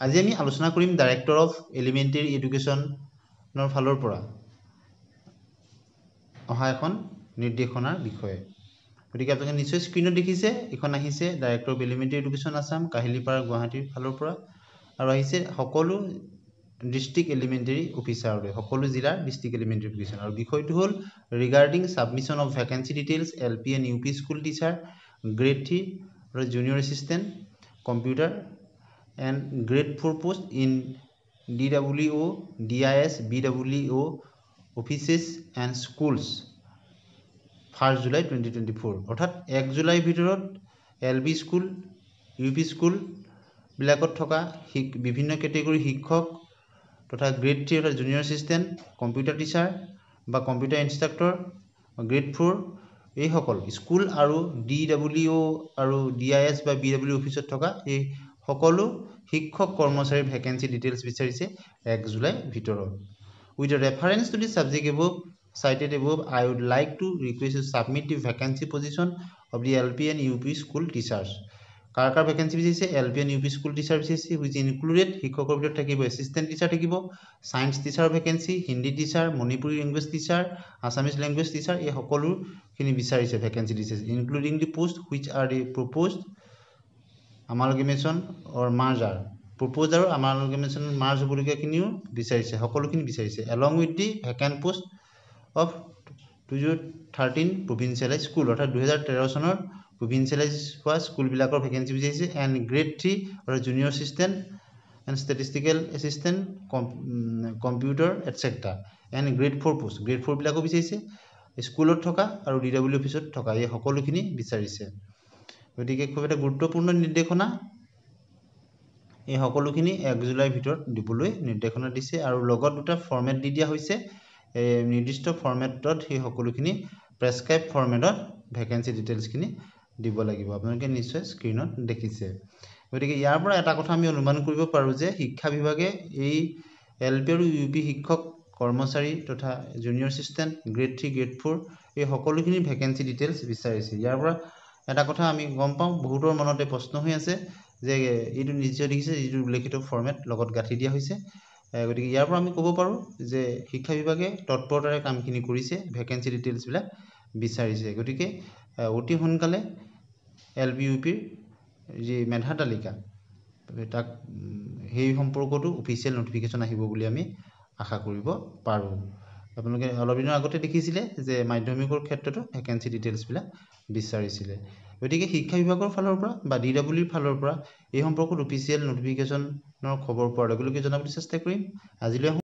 আজি আমি আলোচনা কৰিম ডাইৰেক্টৰ অফ এলিমেণ্টাৰী এডুকেশ্যনৰ ফালৰ পৰা অহা এখন নিৰ্দেশনাৰ বিষয়ে। গতিকে আপোনালোকে নিশ্চয় স্ক্ৰীনত দেখিছে, এখন আহিছে director of elementary education Assam Kahilipara গুৱাহাটীৰ ফালৰ পৰা, আৰু আহিছে সকলো ডিষ্ট্ৰিক্ট এলিমেণ্টাৰী অফিচাৰলৈ, সকলো জিলাৰ ডিষ্ট্ৰিক্ট এলিমেণ্টাৰী অফিচাৰ। আৰু বিষয়টো হ'ল regarding submission of vacancy details LP and UP school teacher grade 3 আৰু junior assistant computer and grade 4 post in DWO, DIS, BWO offices and schools 1 July 2024 অৰ্থাৎ 1 জুলাই ভিতৰত LB school UP school বিলাকত থকা বিভিন্ন category শিক্ষক তথা grade 3 অৰ্থাৎ junior assistant computer teacher বা কম্পিউটাৰ ইনষ্ট্ৰাক্টৰ গ্ৰেড 4 এই সকল স্কুল আৰু DWO আৰু DIS বা BWO অফিচত থকা এই সকলো শিক্ষক কৰ্মচাৰীৰ ভেকেন্সি ডিটেইলছ বিচাৰিছে 1 জুলাই ভিতৰত। With a reference to the subject above cited above, I would like to request to submit the vacancy position of the LP and UP school teachers. Car vacancy বিচাৰিছে LP and UP school teacher বিচাৰিছে, which included শিক্ষকৰ ভিতৰত থাকিব assistant teacher থাকিব, science teacher vacancy, Hindi teacher, Manipuri language teacher, Assamese language teacher, এই সকলোখিনি বিচাৰিছে vacancy দিছে, including the post which are the proposed amalgamation or merger, proposed আৰু amalgamation merge হ'বলগীয়াখিনিও বিচাৰিছে, সকলোখিনি বিচাৰিছে, along with the vacant post of 2013 provincialized school অৰ্থাৎ 2013 চনৰ provincialized হোৱা স্কুলবিলাকৰ ভেকেন্সি বিচাৰিছে, and grade 3 or junior assistant and statistical assistant computer etc. and grade 4 post, grade 4 বিলাকো বিচাৰিছে, স্কুলত থকা আৰু DW অফিচত থকা এই সকলোখিনি বিচাৰিছে। গতিকে খুব এটা গুৰুত্বপূৰ্ণ নিৰ্দেশনা, এই সকলোখিনি 1 জুলাইৰ ভিতৰত দিবলৈ নিৰ্দেশনা দিছে, আৰু লগত দুটা ফৰ্মেট দি দিয়া হৈছে, নিৰ্দিষ্ট ফৰ্মেটত সেই সকলোখিনি প্ৰেছক্ৰাইব ফৰ্মেটত ভেকেন্সি ডিটেইলছখিনি দিব লাগিব, আপোনালোকে নিশ্চয় স্ক্ৰীনত দেখিছে। গতিকে ইয়াৰ পৰা এটা কথা আমি অনুমান কৰিব পাৰোঁ যে শিক্ষা বিভাগে এই LP আৰু UP শিক্ষক কৰ্মচাৰী তথা জুনিয়ৰ এছিষ্টেণ্ট গ্ৰেড 3 গ্ৰেড 4 এই সকলোখিনি ভেকেন্সি ডিটেইলছ বিচাৰিছে। ইয়াৰ পৰা এটা কথা আমি গম পাওঁ, বহুতৰ মনতে প্ৰশ্ন হৈ আছে যে এইটো নিশ্চয় দেখিছে যিটো উল্লেখিত ফৰ্মেট লগত গাঁঠি দিয়া হৈছে। গতিকে ইয়াৰ পৰা আমি ক'ব পাৰোঁ যে শিক্ষা বিভাগে তৎপৰতাৰে কামখিনি কৰিছে, ভেকেন্সি ডিটেইলছবিলাক বিচাৰিছে। গতিকে অতি সোনকালে LP UPৰ যি মেধা তালিকা তাক সেই সম্পৰ্কতো অফিচিয়েল নটিফিকেশ্যন আহিব বুলি আমি আশা কৰিব পাৰোঁ। আপোনালোকে অলপ দিনৰ আগতে দেখিছিলে যে মাধ্যমিকৰ ক্ষেত্ৰতো ভেকেন্সি ডিটেইলছবিলাক বিচাৰিছিলে। গতিকে শিক্ষা বিভাগৰ ফালৰ পৰা বা DWৰ ফালৰ পৰা এই সম্পৰ্কত অফিচিয়েল নটিফিকেশ্যনৰ খবৰ পোৱাৰ লগে লগে জনাবলৈ চেষ্টা কৰিম। আজিলৈ